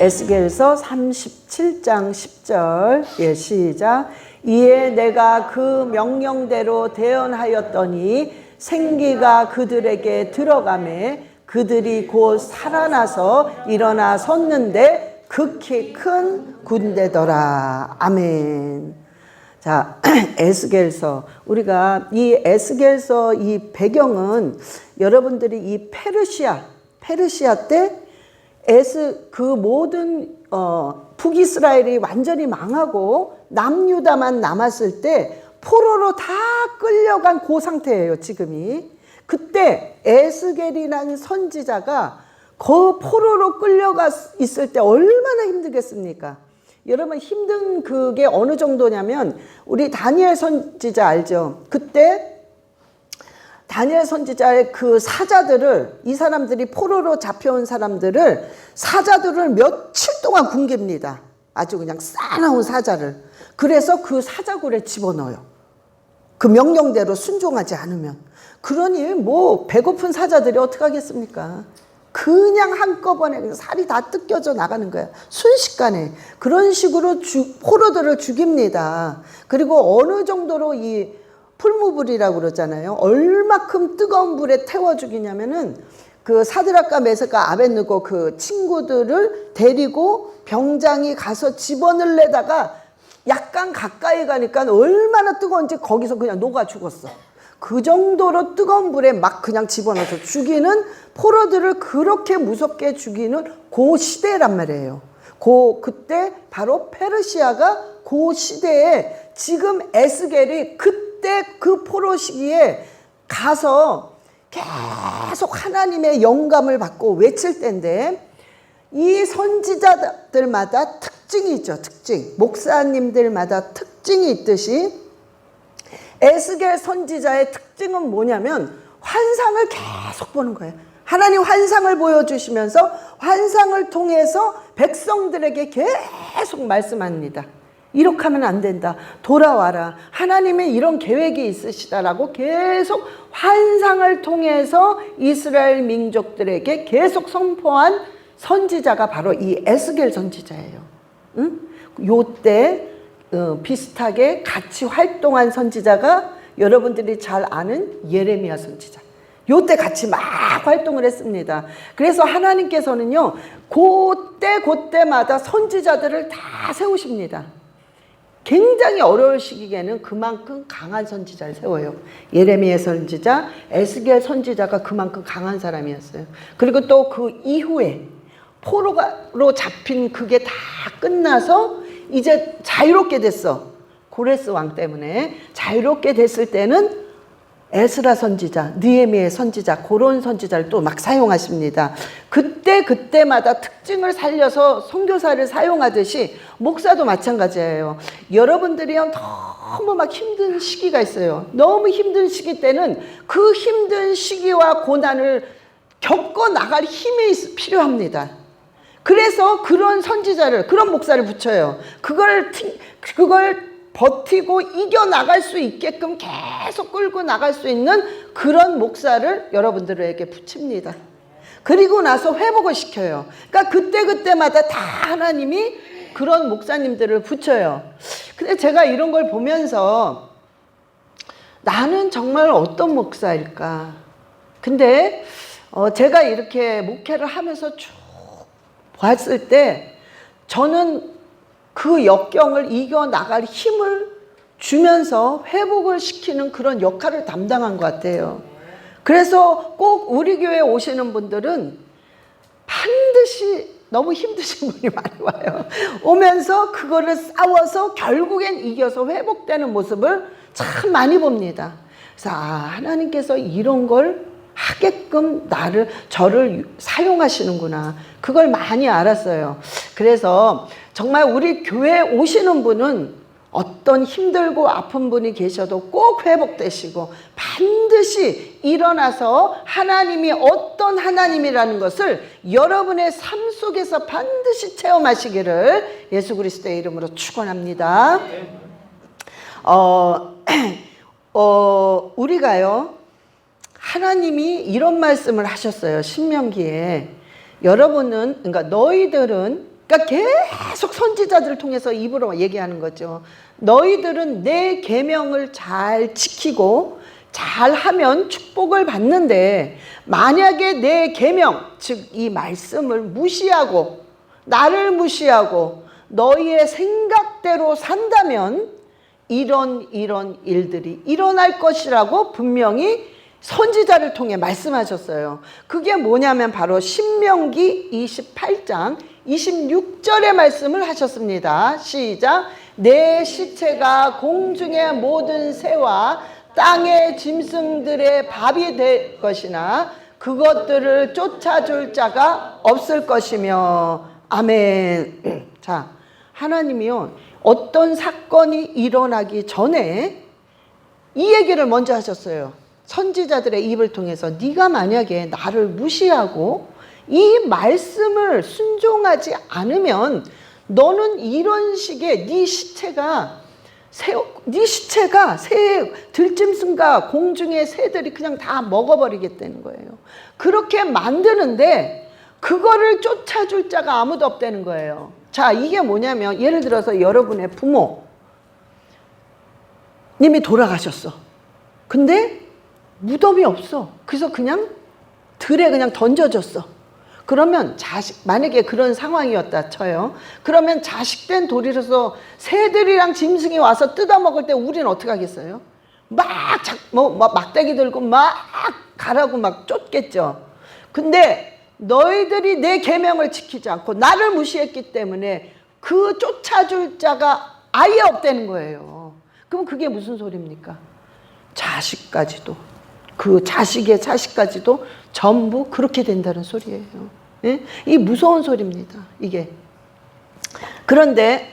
에스겔서 37장 10절. 예, 시작. 이에 내가 그 명령대로 대언하였더니 생기가 그들에게 들어가매 그들이 곧 살아나서 일어나 섰는데 극히 큰 군대더라. 아멘. 자, 에스겔서. 우리가 이 에스겔서 이 배경은 여러분들이 이 페르시아 때 그 모든 북이스라엘이 완전히 망하고 남유다만 남았을 때 포로로 다 끌려간 그 상태예요, 지금이. 그때 에스겔이라는 선지자가 그 포로로 끌려가 있을 때 얼마나 힘들겠습니까? 여러분, 힘든 그게 어느 정도냐면 우리 다니엘 선지자 알죠? 그때 다니엘 선지자의 그 사자들을, 이 사람들이 포로로 잡혀온 사람들을, 사자들을 며칠 동안 굶깁니다. 아주 그냥 싸나운 사자를. 그래서 그 사자굴에 집어넣어요. 그 명령대로 순종하지 않으면. 그러니 뭐 배고픈 사자들이 어떻게 하겠습니까? 그냥 한꺼번에 그냥 살이 다 뜯겨져 나가는 거예요. 순식간에. 그런 식으로 포로들을 죽입니다. 그리고 어느 정도로 이 풀무불이라고 그러잖아요. 얼마큼 뜨거운 불에 태워 죽이냐면은 그 사드락과 메삭과 아벳느고 그 친구들을 데리고 병장이 가서 집어넣으려다가 약간 가까이 가니까 얼마나 뜨거운지 거기서 그냥 녹아 죽었어. 그 정도로 뜨거운 불에 막 그냥 집어넣어서 죽이는, 포로들을 그렇게 무섭게 죽이는 그 시대란 말이에요. 그때 바로 페르시아가 그 시대에 지금 에스겔이 그때 그 포로 시기에 가서 계속 하나님의 영감을 받고 외칠 때인데, 이 선지자들마다 특징이 있죠. 특징. 목사님들마다 특징이 있듯이 에스겔 선지자의 특징은 뭐냐면 환상을 계속 보는 거예요. 하나님 환상을 보여주시면서 환상을 통해서 백성들에게 계속 말씀합니다. 이렇게 하면 안 된다. 돌아와라. 하나님의 이런 계획이 있으시다라고 계속 환상을 통해서 이스라엘 민족들에게 계속 선포한 선지자가 바로 이 에스겔 선지자예요. 응? 요때 비슷하게 같이 활동한 선지자가 여러분들이 잘 아는 예레미야 선지자. 요때 같이 막 활동을 했습니다. 그래서 하나님께서는요, 그때마다 선지자들을 다 세우십니다. 굉장히 어려울 시기에는 그만큼 강한 선지자를 세워요. 예레미야 선지자, 에스겔 선지자가 그만큼 강한 사람이었어요. 그리고 또 그 이후에 포로로 잡힌 그게 다 끝나서 이제 자유롭게 됐어. 고레스 왕 때문에 자유롭게 됐을 때는 에스라 선지자, 느헤미야 선지자, 그런 선지자를 또 막 사용하십니다. 그때마다 특징을 살려서 선교사를 사용하듯이 목사도 마찬가지예요. 여러분들이 너무 막 힘든 시기가 있어요. 너무 힘든 시기 때는 그 힘든 시기와 고난을 겪어 나갈 힘이 필요합니다. 그래서 그런 선지자를, 그런 목사를 붙여요. 그걸 버티고 이겨나갈 수 있게끔 계속 끌고 나갈 수 있는 그런 목사를 여러분들에게 붙입니다. 그리고 나서 회복을 시켜요. 그러니까 그때마다 다 하나님이 그런 목사님들을 붙여요. 근데 제가 이런 걸 보면서 나는 정말 어떤 목사일까? 근데 제가 이렇게 목회를 하면서 쭉 봤을 때 저는 그 역경을 이겨나갈 힘을 주면서 회복을 시키는 그런 역할을 담당한 것 같아요. 그래서 꼭 우리 교회에 오시는 분들은 반드시 너무 힘드신 분이 많이 와요. 오면서 그거를 싸워서 결국엔 이겨서 회복되는 모습을 참 많이 봅니다. 그래서 하나님께서 이런 걸 하게끔 저를 사용하시는구나. 그걸 많이 알았어요. 그래서 정말 우리 교회에 오시는 분은 어떤 힘들고 아픈 분이 계셔도 꼭 회복되시고 반드시 일어나서 하나님이 어떤 하나님이라는 것을 여러분의 삶 속에서 반드시 체험하시기를 예수 그리스도의 이름으로 축원합니다. 우리가요, 하나님이 이런 말씀을 하셨어요. 신명기에. 여러분은, 그러니까 너희들은, 그러니까 계속 선지자들을 통해서 입으로 얘기하는 거죠. 너희들은 내 계명을 잘 지키고 잘 하면 축복을 받는데, 만약에 내 계명, 즉 이 말씀을 무시하고 나를 무시하고 너희의 생각대로 산다면 이런 일들이 일어날 것이라고 분명히 선지자를 통해 말씀하셨어요. 그게 뭐냐면 바로 신명기 28장 26절의 말씀을 하셨습니다. 시작. 내 시체가 공중의 모든 새와 땅의 짐승들의 밥이 될 것이나 그것들을 쫓아줄 자가 없을 것이며. 아멘. 자, 하나님이요, 어떤 사건이 일어나기 전에 이 얘기를 먼저 하셨어요. 선지자들의 입을 통해서 네가 만약에 나를 무시하고 이 말씀을 순종하지 않으면 너는 이런 식의 네 시체가 새 들짐승과 공중의 새들이 그냥 다 먹어버리겠다는 거예요. 그렇게 만드는데 그거를 쫓아줄 자가 아무도 없다는 거예요. 자, 이게 뭐냐면 예를 들어서 여러분의 부모님이 돌아가셨어. 근데 무덤이 없어. 그래서 그냥 들에 그냥 던져졌어. 그러면 만약에 그런 상황이었다 쳐요. 그러면 자식된 돌이라서 새들이랑 짐승이 와서 뜯어먹을 때 우리는 어떻게 하겠어요? 막대기 들고 막 가라고 막 쫓겠죠. 근데 너희들이 내 계명을 지키지 않고 나를 무시했기 때문에 그 쫓아줄 자가 아예 없다는 거예요. 그럼 그게 무슨 소리입니까? 자식까지도, 그 자식의 자식까지도 전부 그렇게 된다는 소리예요. 예? 이 무서운 소리입니다, 이게. 그런데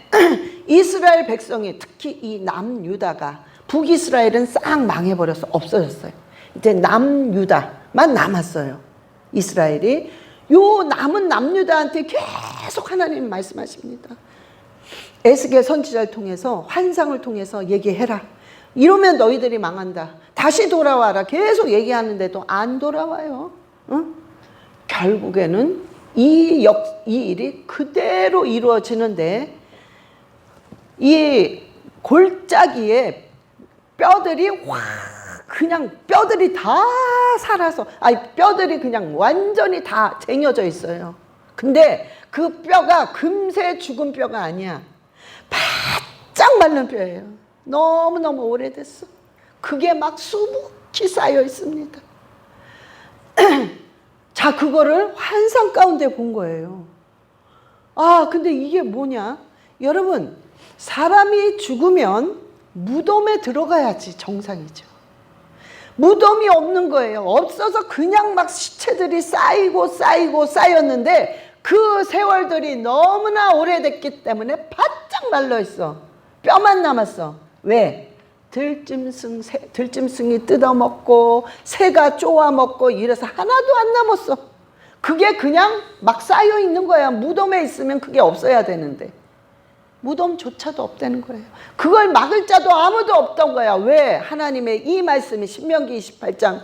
이스라엘 백성이, 특히 이 남유다가, 북이스라엘은 싹 망해버려서 없어졌어요. 이제 남유다만 남았어요, 이스라엘이. 요 남은 남유다한테 계속 하나님 말씀하십니다. 에스겔 선지자를 통해서, 환상을 통해서 얘기해라. 이러면 너희들이 망한다. 다시 돌아와라. 계속 얘기하는데도 안 돌아와요. 응? 결국에는 이 일이 그대로 이루어지는데, 이 골짜기에 뼈들이 그냥 뼈들이 다 살아서, 뼈들이 그냥 완전히 다 쟁여져 있어요. 근데 그 뼈가 금세 죽은 뼈가 아니야. 바짝 마른 뼈예요. 너무너무 오래됐어. 그게 막 수북히 쌓여 있습니다. 자, 그거를 환상 가운데 본 거예요. 근데 이게 뭐냐? 여러분, 사람이 죽으면 무덤에 들어가야지 정상이죠. 무덤이 없는 거예요. 없어서 그냥 막 시체들이 쌓였는데 그 세월들이 너무나 오래됐기 때문에 바짝 말라 있어. 뼈만 남았어. 왜? 들짐승이 뜯어먹고 새가 쪼아먹고 이래서 하나도 안 남았어. 그게 그냥 막 쌓여 있는 거야. 무덤에 있으면 그게 없어야 되는데 무덤조차도 없다는 거예요. 그걸 막을 자도 아무도 없던 거야. 왜? 하나님의 이 말씀이 신명기 28장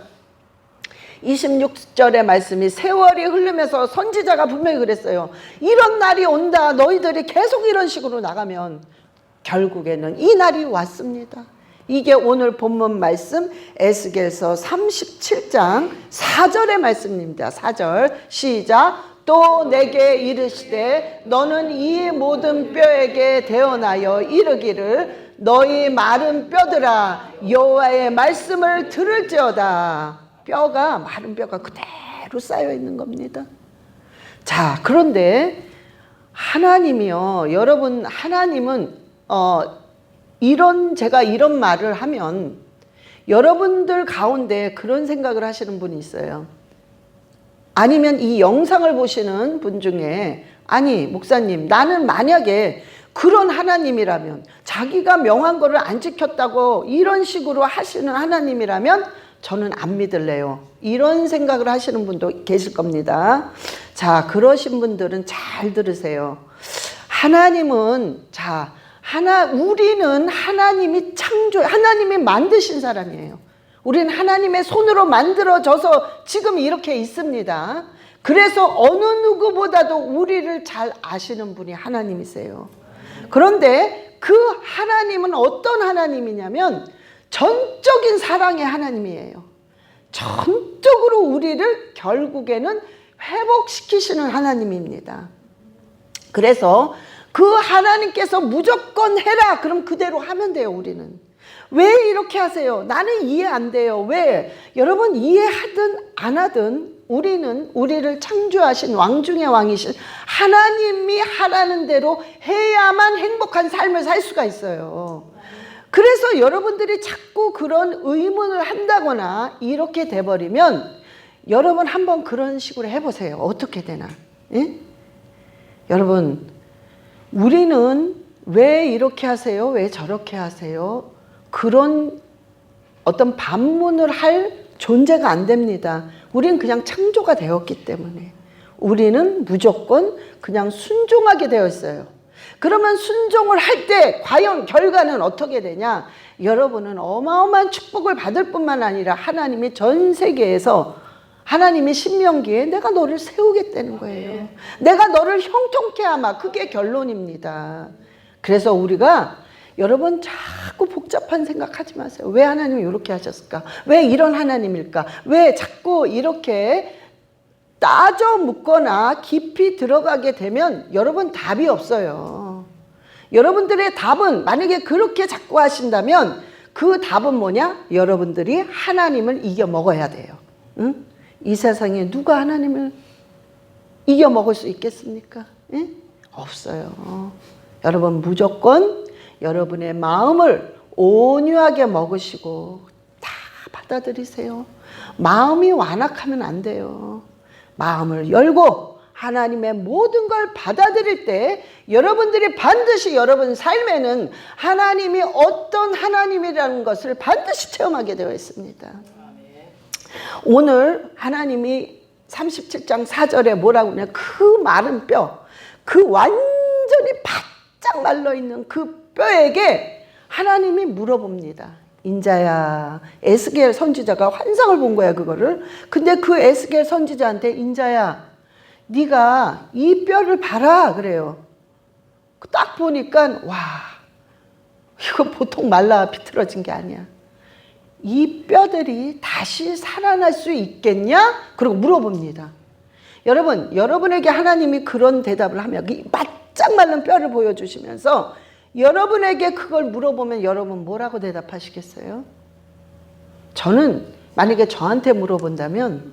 26절의 말씀이, 세월이 흐르면서 선지자가 분명히 그랬어요. 이런 날이 온다. 너희들이 계속 이런 식으로 나가면 결국에는 이 날이 왔습니다. 이게 오늘 본문 말씀 에스겔서 37장 4절의 말씀입니다. 4절 시작. 또 내게 이르시되 너는 이 모든 뼈에게 대언하여 이르기를 너희 마른 뼈들아 여호와의 말씀을 들을지어다. 뼈가, 마른 뼈가 그대로 쌓여 있는 겁니다. 자, 그런데 하나님이요, 여러분, 하나님은 제가 이런 말을 하면 여러분들 가운데 그런 생각을 하시는 분이 있어요. 아니면 이 영상을 보시는 분 중에, 아니 목사님, 나는 만약에 그런 하나님이라면, 자기가 명한 거를 안 지켰다고 이런 식으로 하시는 하나님이라면 저는 안 믿을래요. 이런 생각을 하시는 분도 계실 겁니다. 자, 그러신 분들은 잘 들으세요. 하나님은, 우리는 하나님이 하나님이 만드신 사람이에요. 우리는 하나님의 손으로 만들어져서 지금 이렇게 있습니다. 그래서 어느 누구보다도 우리를 잘 아시는 분이 하나님이세요. 그런데 그 하나님은 어떤 하나님이냐면 전적인 사랑의 하나님이에요. 전적으로 우리를 결국에는 회복시키시는 하나님입니다. 그래서 그 하나님께서 무조건 해라, 그럼 그대로 하면 돼요. 우리는 왜 이렇게 하세요? 나는 이해 안 돼요. 왜? 여러분, 이해하든 안 하든 우리는 우리를 창조하신 왕 중의 왕이신 하나님이 하라는 대로 해야만 행복한 삶을 살 수가 있어요. 그래서 여러분들이 자꾸 그런 의문을 한다거나 이렇게 돼버리면 여러분 한번 그런 식으로 해보세요. 어떻게 되나? 예? 여러분, 우리는 왜 이렇게 하세요? 왜 저렇게 하세요? 그런 어떤 반문을 할 존재가 안 됩니다. 우리는 그냥 창조가 되었기 때문에 우리는 무조건 그냥 순종하게 되어 있어요. 그러면 순종을 할 때 과연 결과는 어떻게 되냐? 여러분은 어마어마한 축복을 받을 뿐만 아니라 하나님이 전 세계에서, 하나님이 신명기에 내가 너를 세우겠다는 거예요. 내가 너를 형통케 하마. 그게 결론입니다. 그래서 우리가, 여러분 자꾸 복잡한 생각하지 마세요. 왜 하나님이 이렇게 하셨을까? 왜 이런 하나님일까? 왜 자꾸 이렇게 따져 묻거나 깊이 들어가게 되면 여러분 답이 없어요. 여러분들의 답은, 만약에 그렇게 자꾸 하신다면 그 답은 뭐냐? 여러분들이 하나님을 이겨 먹어야 돼요. 응? 이 세상에 누가 하나님을 이겨 먹을 수 있겠습니까? 응? 없어요. 여러분 무조건 여러분의 마음을 온유하게 먹으시고 다 받아들이세요. 마음이 완악하면 안 돼요. 마음을 열고 하나님의 모든 걸 받아들일 때 여러분들이 반드시 여러분 삶에는 하나님이 어떤 하나님이라는 것을 반드시 체험하게 되어 있습니다. 오늘 하나님이 37장 4절에 뭐라고 하냐, 그 마른 뼈, 그 완전히 바짝 말라있는 그 뼈에게 하나님이 물어봅니다. 인자야, 에스겔 선지자가 환상을 본 거야, 그거를. 근데 그 에스겔 선지자한테, 인자야, 네가 이 뼈를 봐라 그래요. 딱 보니까 와, 이거 보통 말라 비틀어진 게 아니야. 이 뼈들이 다시 살아날 수 있겠냐? 그리고 물어봅니다. 여러분, 여러분에게 하나님이 그런 대답을 하면, 이 바짝 마른 뼈를 보여주시면서 여러분에게 그걸 물어보면 여러분 뭐라고 대답하시겠어요? 저는 만약에 저한테 물어본다면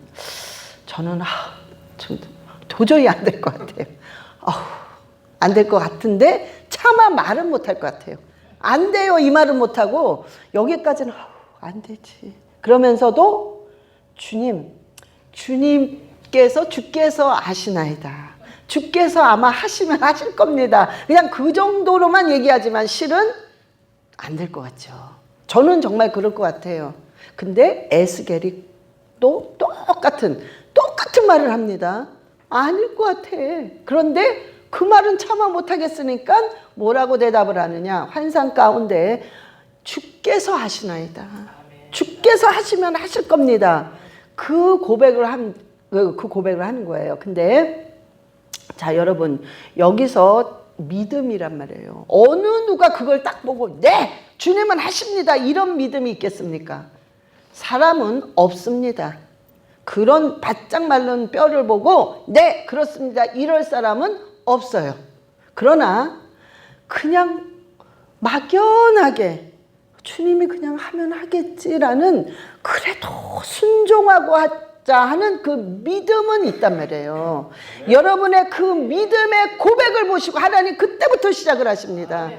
저는 도저히 안 될 것 같아요. 안 될 것 같은데 차마 말은 못할 것 같아요. 안 돼요 이 말은 못하고 여기까지는 안 되지. 그러면서도 주께서 아시나이다. 주께서 아마 하시면 하실 겁니다. 그냥 그 정도로만 얘기하지만 실은 안 될 것 같죠. 저는 정말 그럴 것 같아요. 근데 에스겔이 또 똑같은 말을 합니다. 아닐 것 같아. 그런데 그 말은 차마 못하겠으니까 뭐라고 대답을 하느냐. 환상 가운데 주께서 하시나이다. 주께서 하시면 하실 겁니다. 그 고백을 하는 거예요. 근데 자, 여러분, 여기서 믿음이란 말이에요. 어느 누가 그걸 딱 보고 네, 주님은 하십니다, 이런 믿음이 있겠습니까? 사람은 없습니다. 그런 바짝 마른 뼈를 보고 네, 그렇습니다, 이럴 사람은 없어요. 그러나 그냥 막연하게 주님이 그냥 하면 하겠지라는, 그래도 순종하고 하는 그 믿음은 있단 말이에요. 여러분의 그 믿음의 고백을 보시고 하나님 그때부터 시작을 하십니다.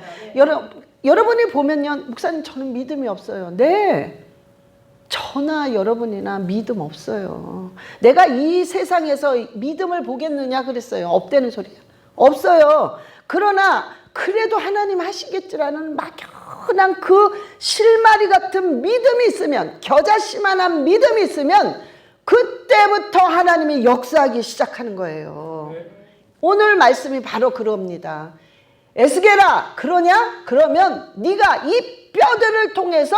여러분이 보면요, 목사님 저는 믿음이 없어요. 네, 저나 여러분이나 믿음 없어요. 내가 이 세상에서 믿음을 보겠느냐 그랬어요. 없다는 소리야. 없어요. 그러나 그래도 하나님 하시겠지라는 막연한 그 실마리 같은 믿음이 있으면, 겨자씨만한 믿음이 있으면 그때부터 하나님이 역사하기 시작하는 거예요. 오늘 말씀이 바로 그럽니다. 에스겔아, 그러냐? 그러면 네가 이 뼈들을 통해서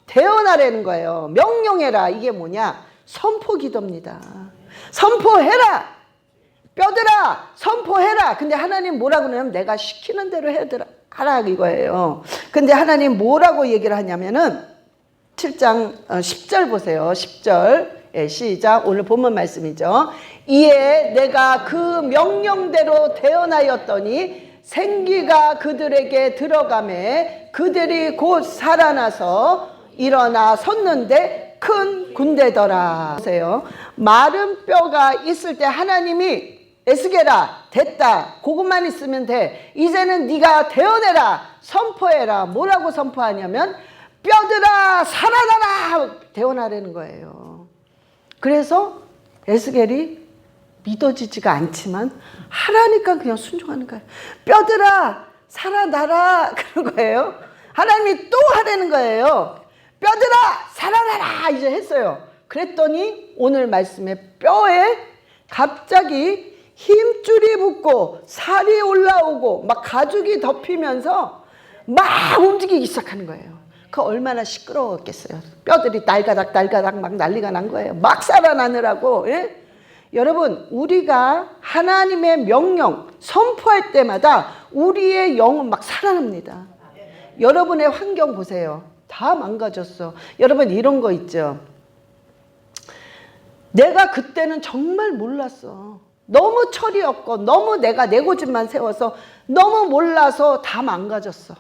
태어나라는 거예요. 명령해라. 이게 뭐냐? 선포 기도입니다. 선포해라. 뼈들아, 선포해라. 근데 하나님 뭐라고 그러냐면 내가 시키는 대로 하라 이거예요. 근데 하나님 뭐라고 얘기를 하냐면은 7장 10절 보세요. 10절. 예, 시작. 오늘 본문 말씀이죠. 이에 내가 그 명령대로 태어나였더니 생기가 그들에게 들어가매 그들이 곧 살아나서 일어나 섰는데 큰 군대더라. 보세요. 마른 뼈가 있을 때 하나님이 에스겔아 됐다. 그것만 있으면 돼. 이제는 네가 태어내라. 선포해라. 뭐라고 선포하냐면 뼈들아 살아나라. 태어나라는 거예요. 그래서 에스겔이 믿어지지가 않지만 하라니까 그냥 순종하는 거예요. 뼈들아 살아나라. 그런 거예요. 하나님이 또 하라는 거예요. 뼈들아 살아나라. 이제 했어요. 그랬더니 오늘 말씀에 뼈에 갑자기 힘줄이 붙고 살이 올라오고 막 가죽이 덮이면서 막 움직이기 시작하는 거예요. 그 얼마나 시끄러웠겠어요. 뼈들이 달가닥 막 난리가 난 거예요. 막 살아나느라고. 예? 여러분, 우리가 하나님의 명령 선포할 때마다 우리의 영은 막 살아납니다. 여러분의 환경 보세요. 다 망가졌어. 여러분 이런 거 있죠. 내가 그때는 정말 몰랐어. 너무 철이 없고 너무 내가 내 고집만 세워서 너무 몰라서 다 망가졌어.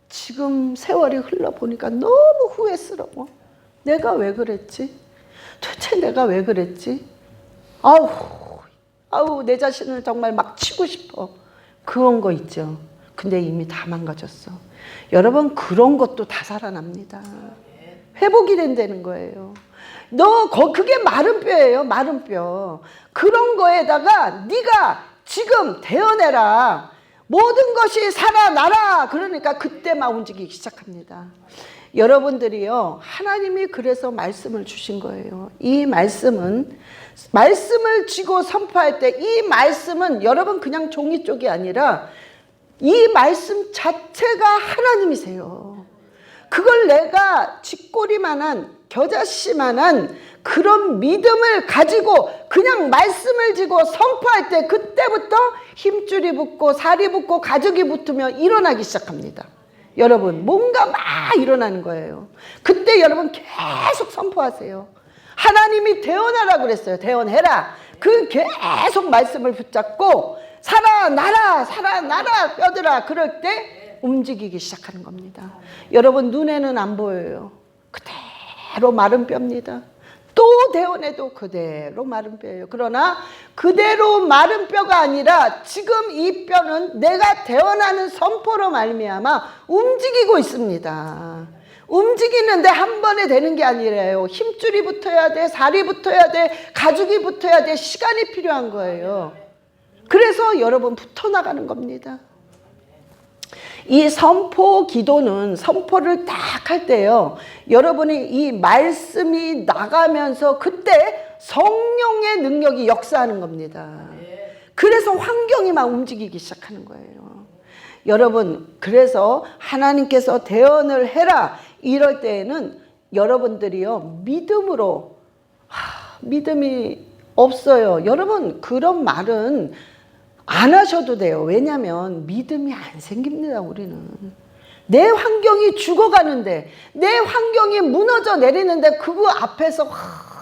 지금 세월이 흘러보니까 너무 후회스러워. 내가 왜 그랬지? 도대체 내가 왜 그랬지? 아우 내 자신을 정말 막 치고 싶어. 그런 거 있죠. 근데 이미 다 망가졌어. 여러분 그런 것도 다 살아납니다. 회복이 된다는 거예요. 그게 마른 뼈예요. 마른 뼈. 그런 거에다가 네가 지금 태어내라. 모든 것이 살아나라. 그러니까 그때 막 움직이기 시작합니다. 여러분들이요. 하나님이 그래서 말씀을 주신 거예요. 이 말씀을 쥐고 선포할 때 이 말씀은 여러분 그냥 종이 쪽이 아니라 이 말씀 자체가 하나님이세요. 그걸 내가 쥐꼬리만한 겨자씨만한 그런 믿음을 가지고 그냥 말씀을 지고 선포할 때 그때부터 힘줄이 붙고 살이 붙고 가죽이 붙으면 일어나기 시작합니다. 여러분 뭔가 막 일어나는 거예요. 그때 여러분 계속 선포하세요. 하나님이 태어나라 그랬어요. 태어내라. 그 계속 말씀을 붙잡고 살아나라 살아나라 뼈들아. 그럴 때 움직이기 시작하는 겁니다. 여러분 눈에는 안 보여요. 그대로 마른 뼈입니다. 또 대원해도 그대로 마른 뼈예요. 그러나 그대로 마른 뼈가 아니라 지금 이 뼈는 내가 태어나는 선포로 말미암아 움직이고 있습니다. 움직이는데 한 번에 되는 게 아니래요. 힘줄이 붙어야 돼. 살이 붙어야 돼. 가죽이 붙어야 돼. 시간이 필요한 거예요. 그래서 여러분 붙어나가는 겁니다. 이 선포 기도는 선포를 딱 할 때요. 여러분이 이 말씀이 나가면서 그때 성령의 능력이 역사하는 겁니다. 그래서 환경이 막 움직이기 시작하는 거예요. 여러분 그래서 하나님께서 대언을 해라 이럴 때에는 여러분들이요. 믿음으로 믿음이 없어요. 여러분 그런 말은 안 하셔도 돼요. 왜냐하면 믿음이 안 생깁니다. 우리는. 내 환경이 죽어가는데 내 환경이 무너져 내리는데 그거 앞에서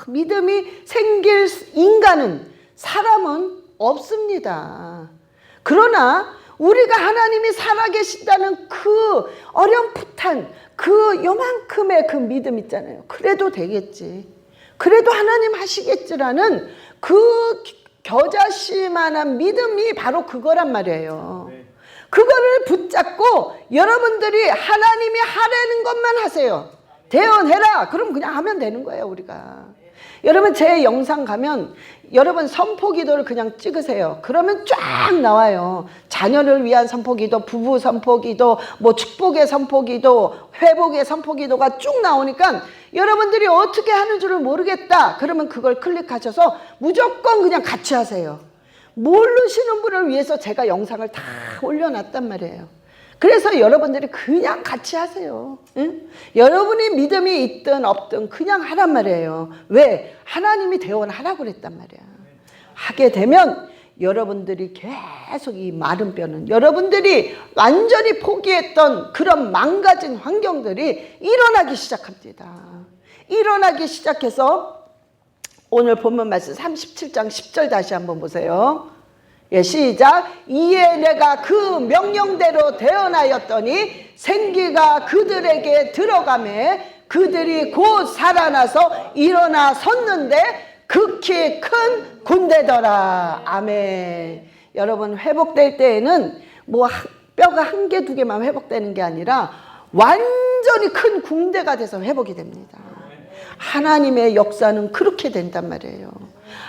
믿음이 생길 인간은 사람은 없습니다. 그러나 우리가 하나님이 살아계신다는 그 어렴풋한 그 요만큼의 그 믿음 있잖아요. 그래도 되겠지. 그래도 하나님 하시겠지라는 그 겨자씨만한 믿음이 바로 그거란 말이에요. 그거를 붙잡고 여러분들이 하나님이 하라는 것만 하세요. 대언해라. 그럼 그냥 하면 되는 거예요. 우리가. 여러분 제 영상 가면 여러분 선포 기도를 그냥 찍으세요. 그러면 쫙 나와요. 자녀를 위한 선포기도, 부부 선포기도, 뭐 축복의 선포기도, 회복의 선포기도가 쭉 나오니까 여러분들이 어떻게 하는 줄을 모르겠다. 그러면 그걸 클릭하셔서 무조건 그냥 같이 하세요. 모르시는 분을 위해서 제가 영상을 다 올려놨단 말이에요. 그래서 여러분들이 그냥 같이 하세요. 응? 여러분이 믿음이 있든 없든 그냥 하란 말이에요. 왜? 하나님이 대원하라고 그랬단 말이야. 하게 되면 여러분들이 계속 이 마른 뼈는, 여러분들이 완전히 포기했던 그런 망가진 환경들이 일어나기 시작합니다. 일어나기 시작해서 오늘 본문 말씀 37장 10절 다시 한번 보세요. 예, 시작. 이에 내가 그 명령대로 대언하였더니 생기가 그들에게 들어가매 그들이 곧 살아나서 일어나 섰는데 극히 큰 군대더라. 아멘. 여러분, 회복될 때에는 뭐 뼈가 한 개, 두 개만 회복되는 게 아니라 완전히 큰 군대가 돼서 회복이 됩니다. 하나님의 역사는 그렇게 된단 말이에요.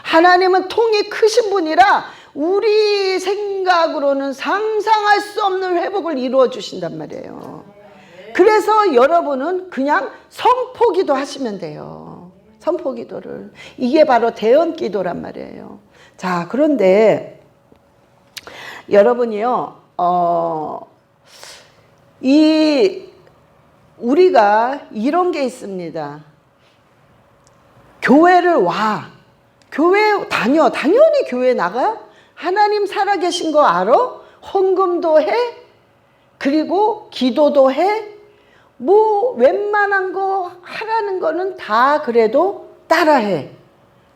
하나님은 통이 크신 분이라 우리 생각으로는 상상할 수 없는 회복을 이루어 주신단 말이에요. 그래서 여러분은 그냥 선포기도 하시면 돼요. 선포기도를. 이게 바로 대언기도란 말이에요. 자, 그런데 여러분이요, 우리가 이런 게 있습니다. 교회를 와. 교회 다녀. 당연히 교회 나가. 하나님 살아계신 거 알아? 헌금도 해? 그리고 기도도 해? 뭐 웬만한 거 하라는 거는 다 그래도 따라해.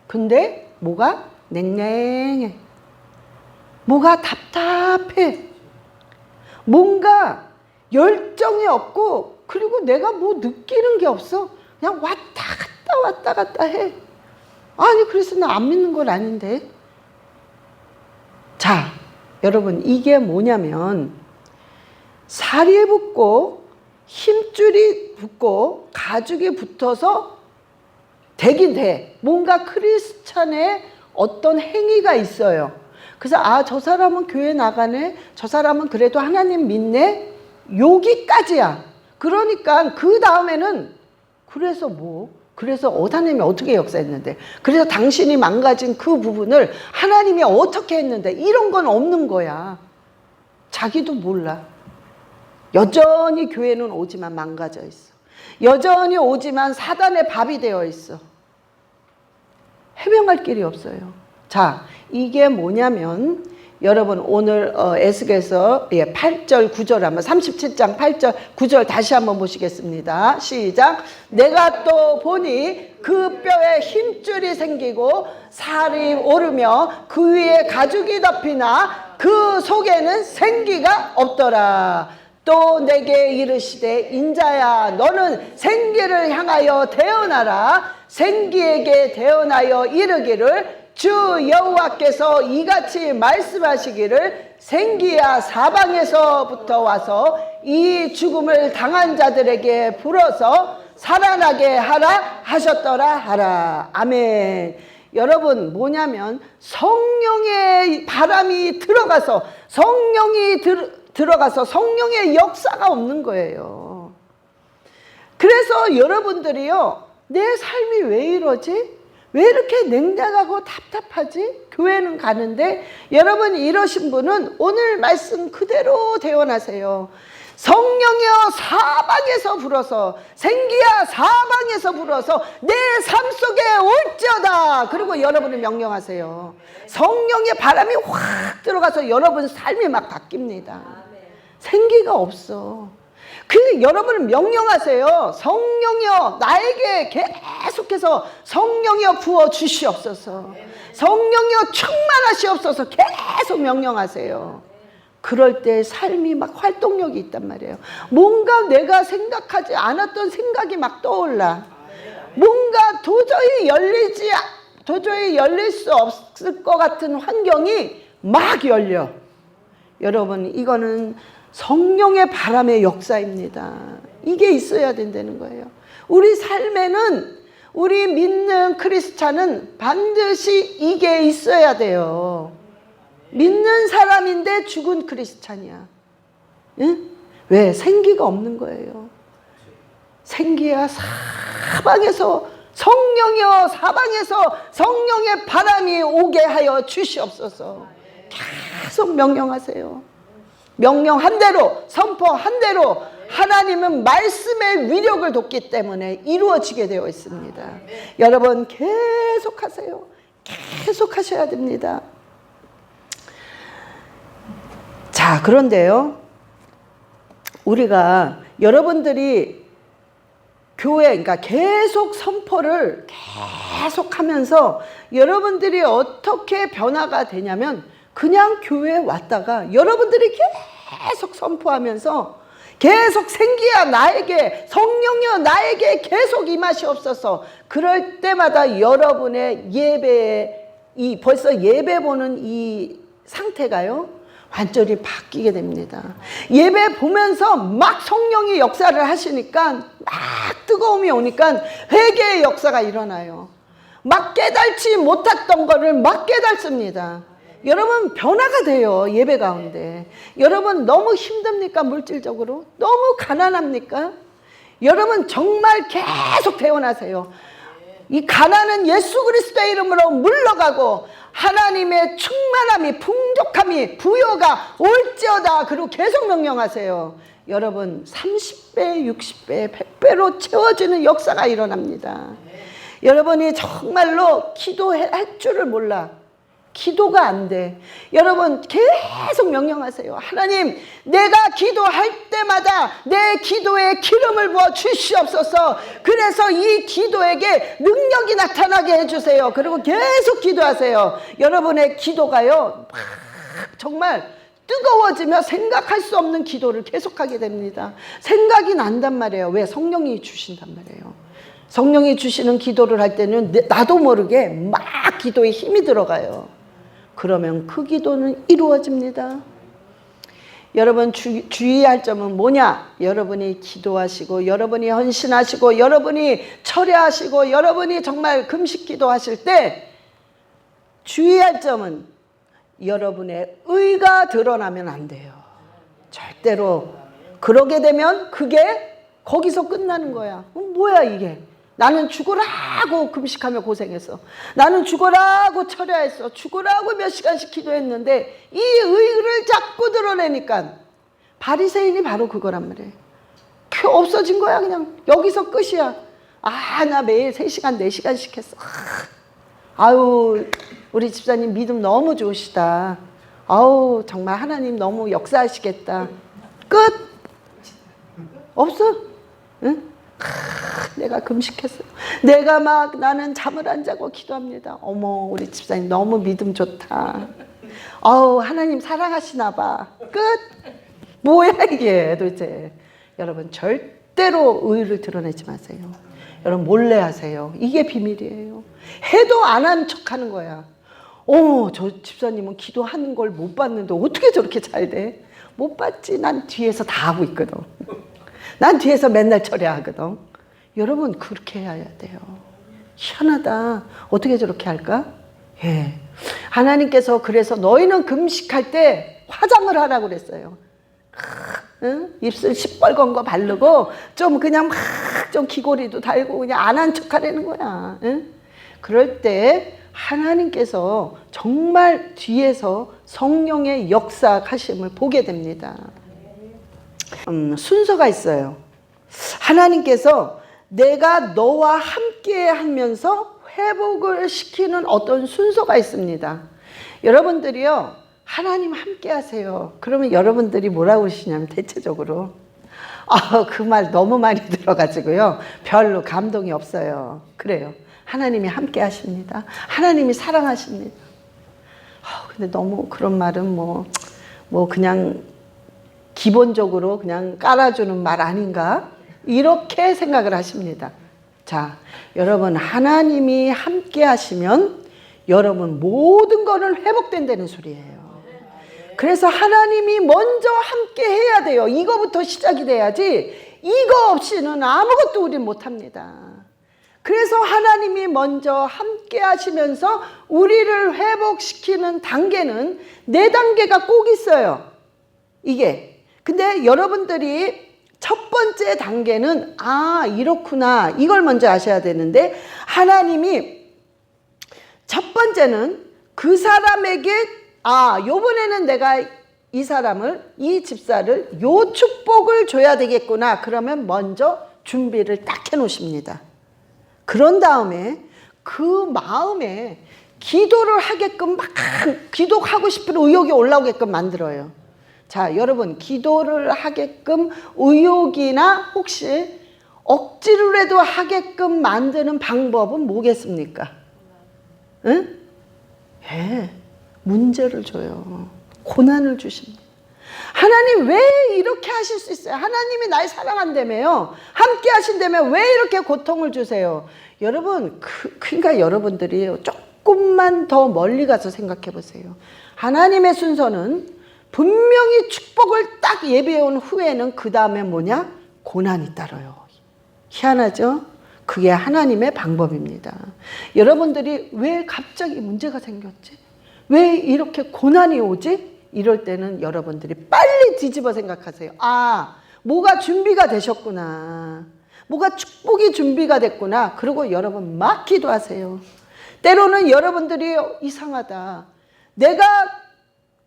근데 뭐가 냉랭해. 뭐가 답답해. 뭔가 열정이 없고, 그리고 내가 뭐 느끼는 게 없어. 그냥 왔다 갔다 해. 아니, 그래서 나 안 믿는 건 아닌데. 자, 여러분, 이게 뭐냐면 살이 붙고 힘줄이 붙고 가죽이 붙어서 되긴 돼. 뭔가 크리스찬의 어떤 행위가 있어요. 그래서 아, 저 사람은 교회 나가네. 저 사람은 그래도 하나님 믿네. 여기까지야. 그러니까 그 다음에는 그래서 뭐? 그래서 하나님이 어떻게 역사했는데, 그래서 당신이 망가진 그 부분을 하나님이 어떻게 했는데, 이런 건 없는 거야. 자기도 몰라. 여전히 교회는 오지만 망가져 있어. 여전히 오지만 사단의 밥이 되어 있어. 해명할 길이 없어요. 자, 이게 뭐냐면 여러분, 오늘 에스겔서 8절 9절 한번, 37장 8절 9절 다시 한번 보시겠습니다. 시작. 내가 또 보니 그 뼈에 힘줄이 생기고 살이 오르며 그 위에 가죽이 덮이나 그 속에는 생기가 없더라. 또 내게 이르시되 인자야, 너는 생기를 향하여 대언하라. 생기에게 대언하여 이르기를 주 여호와께서 이같이 말씀하시기를 생기야 사방에서부터 와서 이 죽음을 당한 자들에게 불어서 살아나게 하라 하셨더라 하라. 아멘. 여러분, 뭐냐면 성령의 바람이 들어가서 들어가서 성령의 역사가 없는 거예요. 그래서 여러분들이요, 내 삶이 왜 이러지? 왜 이렇게 냉랭하고 답답하지? 교회는 가는데. 여러분, 이러신 분은 오늘 말씀 그대로 대언하세요. 성령이여 사방에서 불어서, 생기야 사방에서 불어서 내 삶 속에 올지어다. 그리고 여러분을 명령하세요. 성령의 바람이 확 들어가서 여러분 삶이 막 바뀝니다. 생기가 없어. 그 여러분을 명령하세요. 성령이여 나에게 계속해서 성령이여 부어 주시옵소서. 성령이여 충만하시옵소서. 계속 명령하세요. 그럴 때 삶이 막 활동력이 있단 말이에요. 뭔가 내가 생각하지 않았던 생각이 막 떠올라. 뭔가 도저히 열릴 수 없을 것 같은 환경이 막 열려. 여러분, 이거는 성령의 바람의 역사입니다. 이게 있어야 된다는 거예요. 우리 삶에는, 우리 믿는 크리스찬은 반드시 이게 있어야 돼요. 믿는 사람인데 죽은 크리스찬이야. 응? 왜? 생기가 없는 거예요. 생기야 사방에서 성령이여 사방에서 성령의 바람이 오게 하여 주시옵소서. 계속 명령하세요. 명령한 대로 선포한 대로 하나님은 말씀의 위력을 뒀기 때문에 이루어지게 되어 있습니다. 여러분 계속하세요. 계속하셔야 됩니다. 자, 그런데요, 우리가 여러분들이 교회, 그러니까 계속 선포를 계속 하면서 여러분들이 어떻게 변화가 되냐면, 그냥 교회에 왔다가 여러분들이 계속 선포하면서 계속 생기야 나에게, 성령이여 나에게 계속 임하시옵소서. 그럴 때마다 여러분의 예배에 벌써 예배 보는 이 상태가요 완전히 바뀌게 됩니다. 예배 보면서 막 성령이 역사를 하시니까 막 뜨거움이 오니까 회개의 역사가 일어나요. 막 깨달지 못했던 거를 막 깨닫습니다. 여러분 변화가 돼요. 예배 가운데. 여러분 너무 힘듭니까? 물질적으로? 너무 가난합니까? 여러분 정말 계속 태어나세요. 이 가난은 예수 그리스도의 이름으로 물러가고 하나님의 충만함이, 풍족함이, 부여가 올지어다. 그리고 계속 명령하세요. 여러분 30배, 60배, 100배로 채워지는 역사가 일어납니다. 여러분이 정말로 기도할 줄을 몰라. 기도가 안 돼. 여러분 계속 명령하세요. 하나님, 내가 기도할 때마다 내 기도에 기름을 부어 주시옵소서. 그래서 이 기도에게 능력이 나타나게 해주세요. 그리고 계속 기도하세요. 여러분의 기도가요 정말 뜨거워지며 생각할 수 없는 기도를 계속하게 됩니다. 생각이 난단 말이에요. 왜? 성령이 주신단 말이에요. 성령이 주시는 기도를 할 때는 나도 모르게 막 기도에 힘이 들어가요. 그러면 그 기도는 이루어집니다. 여러분 주의할 점은 뭐냐? 여러분이 기도하시고 여러분이 헌신하시고 여러분이 철야하시고 여러분이 정말 금식 기도하실 때 주의할 점은 여러분의 의가 드러나면 안 돼요. 절대로. 그러게 되면 그게 거기서 끝나는 거야. 뭐야 이게? 나는 죽으라고 금식하며 고생했어. 나는 죽으라고 철야했어. 죽으라고 몇 시간씩 기도했는데 이 의를 자꾸 드러내니까 바리새인이 바로 그거란 말이에요. 없어진 거야. 그냥 여기서 끝이야. 나 매일 3시간 4시간씩 했어. 아유 우리 집사님 믿음 너무 좋으시다. 아우 정말 하나님 너무 역사하시겠다. 끝. 없어. 응? 내가 금식했어요. 내가 막 나는 잠을 안 자고 기도합니다. 어머 우리 집사님 너무 믿음 좋다. 아우 하나님 사랑하시나 봐. 끝. 뭐야 이게 도대체. 여러분 절대로 의를 드러내지 마세요. 여러분 몰래 하세요. 이게 비밀이에요. 해도 안 한 척하는 거야. 저 집사님은 기도하는 걸 못 봤는데 어떻게 저렇게 잘 돼? 못 봤지. 난 뒤에서 다 하고 있거든. 난 뒤에서 맨날 철야하거든. 여러분 그렇게 해야 돼요. 희한하다. 어떻게 저렇게 할까? 예. 하나님께서 그래서 너희는 금식할 때 화장을 하라고 그랬어요. 응? 입술 시뻘건 거 바르고 좀 그냥 막 좀 귀고리도 달고 그냥 안 한 척 하라는 거야. 응? 그럴 때 하나님께서 정말 뒤에서 성령의 역사하심을 보게 됩니다. 순서가 있어요. 하나님께서 내가 너와 함께 하면서 회복을 시키는 어떤 순서가 있습니다. 여러분들이요 하나님 함께 하세요. 그러면 여러분들이 뭐라고 하시냐면 대체적으로 그 말 너무 많이 들어가지고요 별로 감동이 없어요. 그래요. 하나님이 함께 하십니다. 하나님이 사랑하십니다. 근데 너무 그런 말은 뭐 그냥 기본적으로 그냥 깔아주는 말 아닌가? 이렇게 생각을 하십니다. 자, 여러분 하나님이 함께 하시면 여러분 모든 거는 회복된다는 소리예요. 그래서 하나님이 먼저 함께 해야 돼요. 이거부터 시작이 돼야지 이거 없이는 아무것도 우리는 못합니다. 그래서 하나님이 먼저 함께 하시면서 우리를 회복시키는 단계는 4단계가 꼭 있어요. 이게. 근데 여러분들이 첫 번째 단계는 이렇구나. 이걸 먼저 아셔야 되는데, 하나님이 첫 번째는 그 사람에게 요번에는 내가 이 사람을, 이 집사를 요 축복을 줘야 되겠구나. 그러면 먼저 준비를 딱 해놓으십니다. 그런 다음에 그 마음에 기도를 하게끔 막 기도하고 싶은 의욕이 올라오게끔 만들어요. 자, 여러분, 기도를 하게끔 의욕이나 혹시 억지로라도 하게끔 만드는 방법은 뭐겠습니까? 응? 문제를 줘요. 고난을 주십니다. 하나님 왜 이렇게 하실 수 있어요? 하나님이 날 사랑한다며요. 함께 하신다며 왜 이렇게 고통을 주세요? 여러분, 그러니까 여러분들이 조금만 더 멀리 가서 생각해 보세요. 하나님의 순서는 분명히 축복을 딱 예비해 온 후에는 그 다음에 뭐냐? 고난이 따라요. 희한하죠? 그게 하나님의 방법입니다. 여러분들이 왜 갑자기 문제가 생겼지? 왜 이렇게 고난이 오지? 이럴 때는 여러분들이 빨리 뒤집어 생각하세요. 뭐가 준비가 되셨구나. 뭐가 축복이 준비가 됐구나. 그리고 여러분 막 기도하세요. 때로는 여러분들이 이상하다. 내가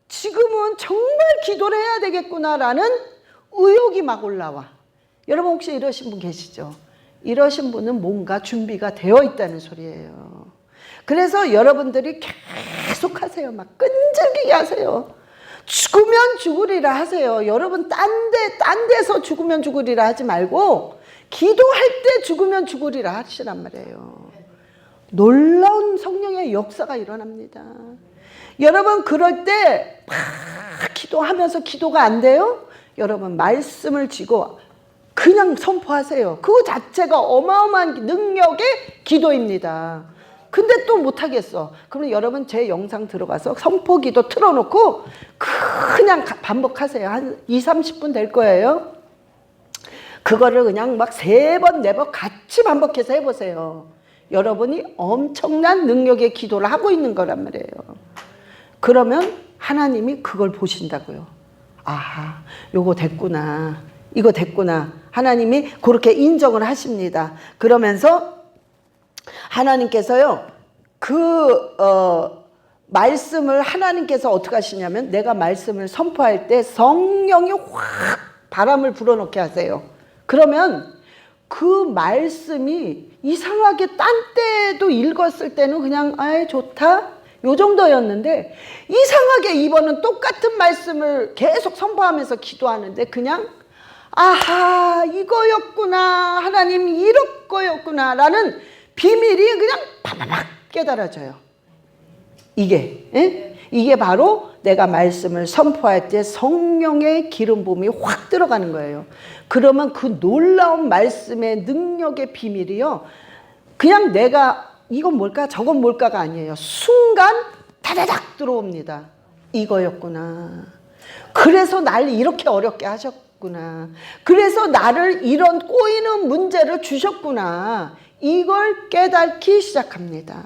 지금은 정말 기도를 해야 되겠구나라는 의욕이 막 올라와. 여러분 혹시 이러신 분 계시죠? 이러신 분은 뭔가 준비가 되어 있다는 소리예요. 그래서 여러분들이 계속 하세요. 막 끈질기게 하세요. 죽으면 죽으리라 하세요. 여러분 딴 데서 죽으면 죽으리라 하지 말고 기도할 때 죽으면 죽으리라 하시란 말이에요. 놀라운 성령의 역사가 일어납니다. 여러분 그럴 때 막 기도하면서 기도가 안 돼요? 여러분 말씀을 쥐고 그냥 선포하세요. 그거 자체가 어마어마한 능력의 기도입니다. 근데 또 못하겠어. 그러면 여러분 제 영상 들어가서 선포기도 틀어놓고 그냥 반복하세요. 한 20-30분 될 거예요. 그거를 그냥 막 3번, 4번 같이 반복해서 해보세요. 여러분이 엄청난 능력의 기도를 하고 있는 거란 말이에요. 그러면 하나님이 그걸 보신다고요. 요거 됐구나. 이거 됐구나. 하나님이 그렇게 인정을 하십니다. 그러면서 하나님께서요, 말씀을 하나님께서 어떻게 하시냐면 내가 말씀을 선포할 때 성령이 확 바람을 불어넣게 하세요. 그러면 그 말씀이 이상하게 딴 때도 읽었을 때는 그냥 좋다 요 정도였는데 이상하게 이번은 똑같은 말씀을 계속 선포하면서 기도하는데 그냥 이거였구나 하나님 이럴 거였구나 라는 비밀이 그냥 파바박 깨달아져요. 이게 바로 내가 말씀을 선포할 때 성령의 기름 부음이 확 들어가는 거예요. 그러면 그 놀라운 말씀의 능력의 비밀이요, 그냥 내가 이건 뭘까 저건 뭘까가 아니에요. 순간 다다닥 들어옵니다. 이거였구나. 그래서 날 이렇게 어렵게 하셨구나. 그래서 나를 이런 꼬이는 문제를 주셨구나. 이걸 깨닫기 시작합니다.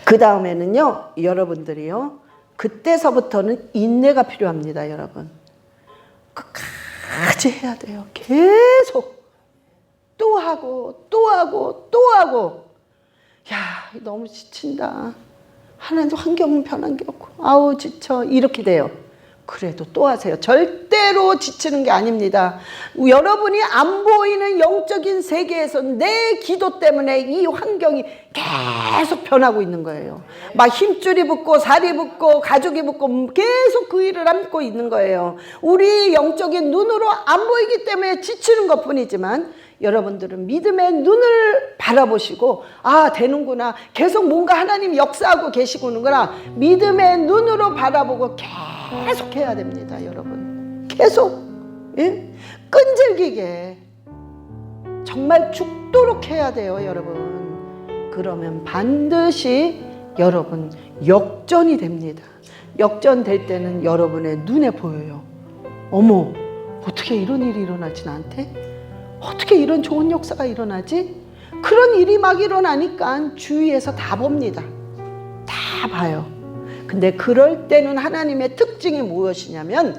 그 다음에는요, 여러분들이요, 그때서부터는 인내가 필요합니다. 여러분 끝까지 해야 돼요. 계속 또 하고 또 하고 또 하고. 너무 지친다. 하나님도 환경은 변한 게 없고 지쳐. 이렇게 돼요. 그래도 또 하세요. 절대로 지치는 게 아닙니다. 여러분이 안 보이는 영적인 세계에서 내 기도 때문에 이 환경이 계속 변하고 있는 거예요. 막 힘줄이 붙고 살이 붙고 가죽이 붙고 계속 그 일을 안고 있는 거예요. 우리 영적인 눈으로 안 보이기 때문에 지치는 것 뿐이지만 여러분들은 믿음의 눈을 바라보시고 되는구나. 계속 뭔가 하나님 역사하고 계시구나. 믿음의 눈으로 바라보고 계속 해야 됩니다. 여러분 계속 끈질기게 정말 죽도록 해야 돼요. 여러분 그러면 반드시 여러분 역전이 됩니다. 역전될 때는 여러분의 눈에 보여요. 어머 어떻게 이런 일이 일어나지 나한테? 어떻게 이런 좋은 역사가 일어나지? 그런 일이 막 일어나니까 주위에서 다 봅니다. 다 봐요. 근데 그럴 때는 하나님의 특징이 무엇이냐면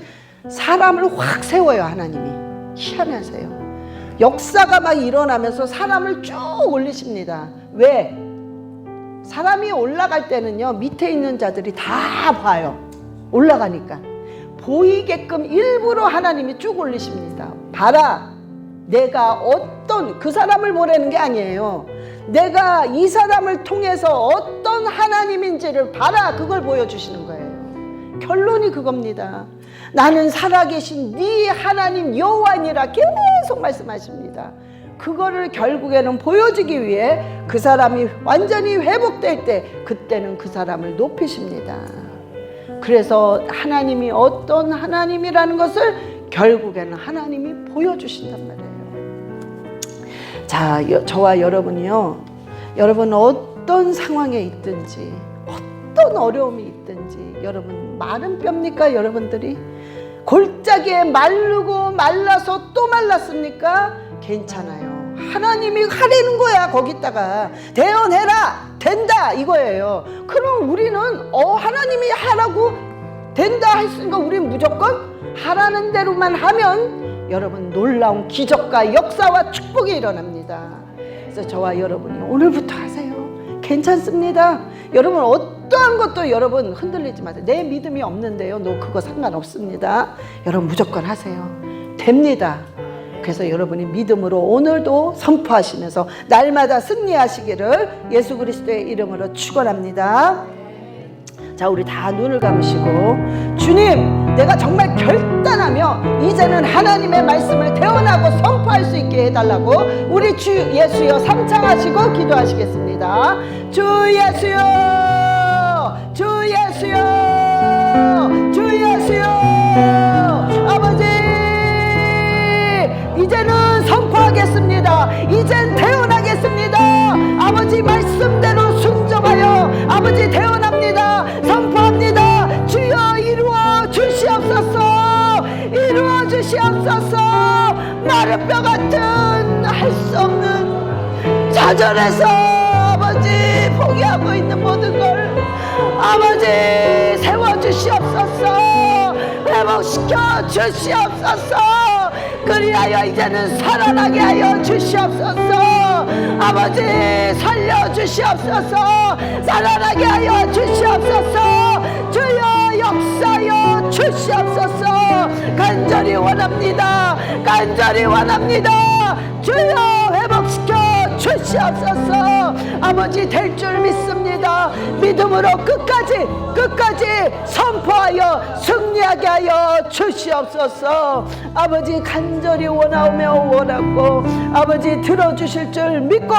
사람을 확 세워요. 하나님이 희한하세요. 역사가 막 일어나면서 사람을 쭉 올리십니다. 왜? 사람이 올라갈 때는요, 밑에 있는 자들이 다 봐요. 올라가니까 보이게끔 일부러 하나님이 쭉 올리십니다. 봐라, 내가 어떤, 그 사람을 보라는 게 아니에요. 내가 이 사람을 통해서 어떤 하나님인지를 봐라, 그걸 보여주시는 거예요. 결론이 그겁니다. 나는 살아계신 네 하나님 여호와니라 계속 말씀하십니다. 그거를 결국에는 보여주기 위해 그 사람이 완전히 회복될 때, 그때는 그 사람을 높이십니다. 그래서 하나님이 어떤 하나님이라는 것을 결국에는 하나님이 보여주신단 말이에요. 자, 저와 여러분이요, 여러분 어떤 상황에 있든지, 어떤 어려움이 있든지, 여러분 마른 뼈입니까? 여러분들이 골짜기에 마르고 말라서 또 말랐습니까? 괜찮아요. 하나님이 하라는 거야. 거기다가 대언해라, 된다, 이거예요. 그럼 우리는 하나님이 하라고 된다 했으니까 우리는 무조건 하라는 대로만 하면 여러분 놀라운 기적과 역사와 축복이 일어납니다. 그래서 저와 여러분이 오늘부터 하세요. 괜찮습니다. 여러분 어떠한 것도 여러분 흔들리지 마세요. 내 믿음이 없는데요, 너 그거 상관없습니다. 여러분 무조건 하세요. 됩니다. 그래서 여러분이 믿음으로 오늘도 선포하시면서 날마다 승리하시기를 예수 그리스도의 이름으로 축원합니다. 자, 우리 다 눈을 감으시고, 주님, 내가 정말 결단하며 이제는 하나님의 말씀을 대언하고 선포할 수 있게 해달라고 우리 주 예수여 삼창하시고 기도하시겠습니다. 주 예수여, 주 예수여, 주 예수여. 아버지, 이제는 선포하겠습니다. 이젠 대언하겠습니다. 아버지 말씀대로 순종하여 아버지 대언합니다. 선포합니다. 주여 이루어 주시옵소서. 이루어 주시옵소서. 마른 뼈 같은 할 수 없는 좌절해서 아버지 포기하고 있는 모든 걸 아버지 세워주시옵소서. 회복시켜 주시옵소서. 그리하여 이제는 살아나게 하여 주시옵소서. 아버지 살려주시옵소서. 살아나게 하여 주시옵소서. 주여 역사여 주시옵소서. 간절히 원합니다. 간절히 원합니다. 주여 회복시켜 주시옵소서. 아버지 될 줄 믿습니다. 믿음으로 끝까지 선포하여 승리하게 하여 주시옵소서. 아버지 간절히 원하고 아버지 들어주실 줄 믿고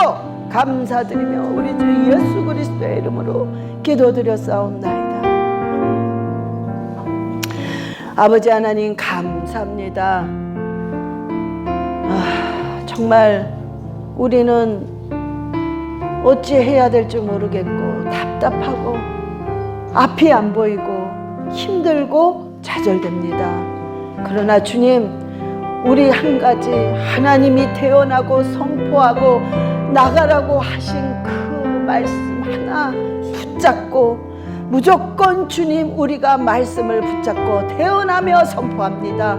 감사드리며 우리 주 예수 그리스도의 이름으로 기도드렸사옵나이다. 아버지 하나님 감사합니다. 정말 우리는 어찌 해야 될지 모르겠고 답답하고 앞이 안 보이고 힘들고 좌절됩니다. 그러나 주님, 우리 한 가지 하나님이 태어나고 선포하고 나가라고 하신 그 말씀 하나 붙잡고 무조건 주님 우리가 말씀을 붙잡고 태어나며 선포합니다.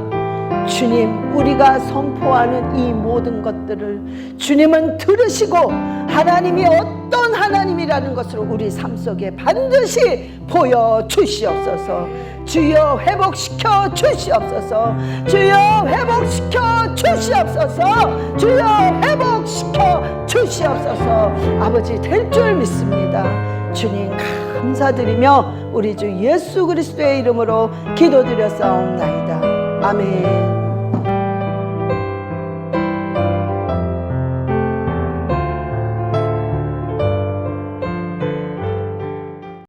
주님, 우리가 선포하는 이 모든 것들을 주님은 들으시고 하나님이 어떤 하나님이라는 것을 우리 삶 속에 반드시 보여주시옵소서. 주여 회복시켜 주시옵소서. 주여 회복시켜 주시옵소서. 주여 회복시켜 주시옵소서. 아버지 될 줄 믿습니다. 주님 감사드리며 우리 주 예수 그리스도의 이름으로 기도드렸사옵나이다. 아멘.